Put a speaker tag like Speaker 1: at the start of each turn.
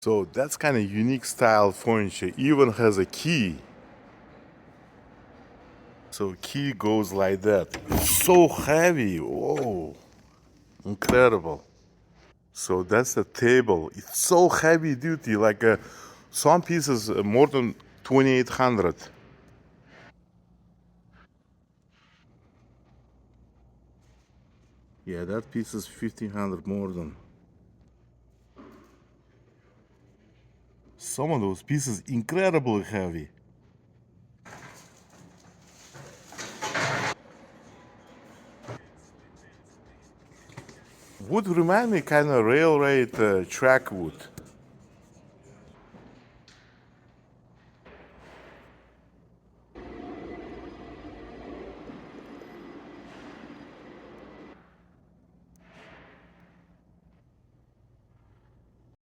Speaker 1: So that's kind of unique style furniture. Even has a key. So key goes like that. It's so heavy. Whoa. Incredible. So that's the table. It's so heavy duty. Like some pieces more than 2,800. Yeah, that piece is 1,500 more than. Some of those pieces incredibly heavy. Wood remind me kind of railroad track wood.